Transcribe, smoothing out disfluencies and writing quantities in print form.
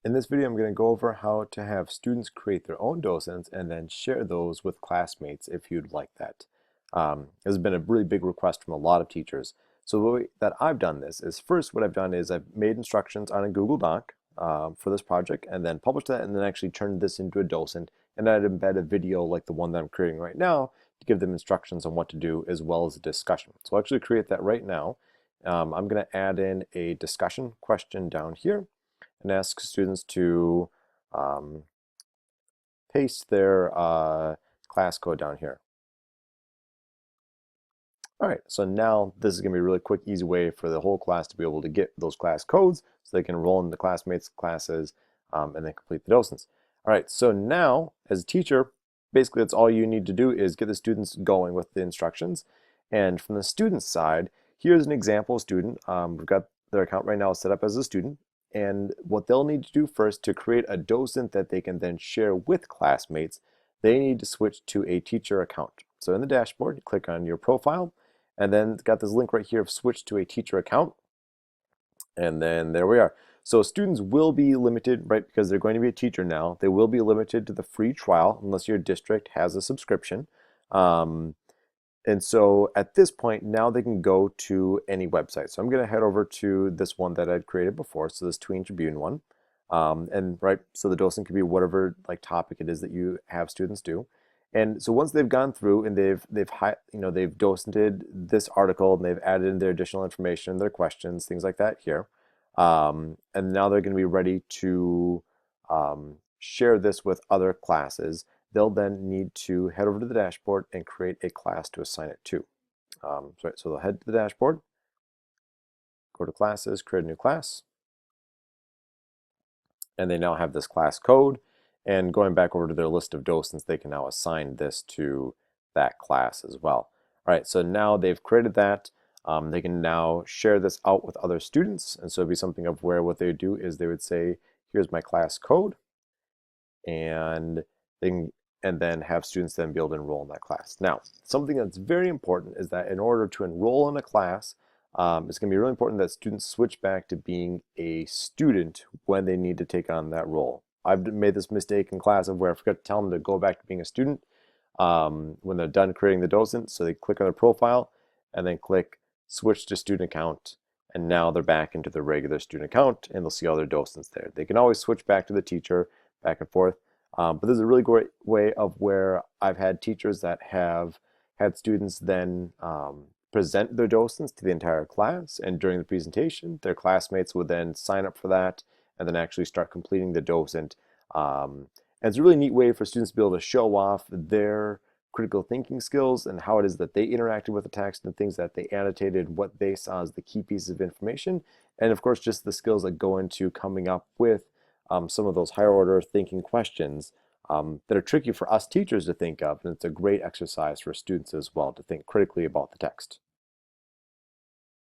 In this video, I'm going to go over how to have students create their own docents and then share those with classmates if you'd like that. This has been a really big request from a lot of teachers. So the way that I've done this is first what I've done is I've made instructions on a Google Doc for this project and then published that and then actually turned this into a docent, and I'd embed a video like the one that I'm creating right now to give them instructions on what to do as well as a discussion. So I'll actually create that right now. I'm going to add in a discussion question down here and ask students to paste their class code down here. All right, so now this is going to be a really quick, easy way for the whole class to be able to get those class codes so they can enroll in the classmates' classes and then complete the docents. All right, so now as a teacher, basically that's all you need to do is get the students going with the instructions. And from the student side, here's an example student. We've got their account right now set up as a student. And what they'll need to do first to create a docent that they can then share with classmates, they need to switch to a teacher account. So in the dashboard, you click on your profile, and then it's got this link right here of switch to a teacher account. And then there we are. So students will be limited, right, because they're going to be a teacher now. They will be limited to the free trial unless your district has a subscription. And so at this point, now they can go to any website. So I'm going to head over to this one that I'd created before, so this Tween Tribune one. And right, so the docent could be whatever like topic it is that you have students do. And so once they've gone through and they've docented this article and they've added in their additional information, their questions, things like that here, and now they're going to be ready to share this with other classes. They'll then need to head over to the dashboard and create a class to assign it to. So they'll head to the dashboard, go to classes, create a new class, and they now have this class code. And going back over to their list of docents, they can now assign this to that class as well. All right, so now they've created that. They can now share this out with other students. And so it'd be something of where what they would do is they would say, here's my class code. And then have students then be able to enroll in that class. Now, something that's very important is that in order to enroll in a class, it's going to be really important that students switch back to being a student when they need to take on that role. I've made this mistake in class of where I forgot to tell them to go back to being a student when they're done creating the docent. So they click on their profile and then click switch to student account. And now they're back into their regular student account and they'll see all their docents there. They can always switch back to the teacher, back and forth. But this is a really great way of where I've had teachers that have had students then present their docents to the entire class, and during the presentation, their classmates would then sign up for that and then actually start completing the docent. And it's a really neat way for students to be able to show off their critical thinking skills and how it is that they interacted with the text and things that they annotated, what they saw as the key pieces of information, and of course just the skills that go into coming up with some of those higher order thinking questions that are tricky for us teachers to think of, and it's a great exercise for students as well to think critically about the text.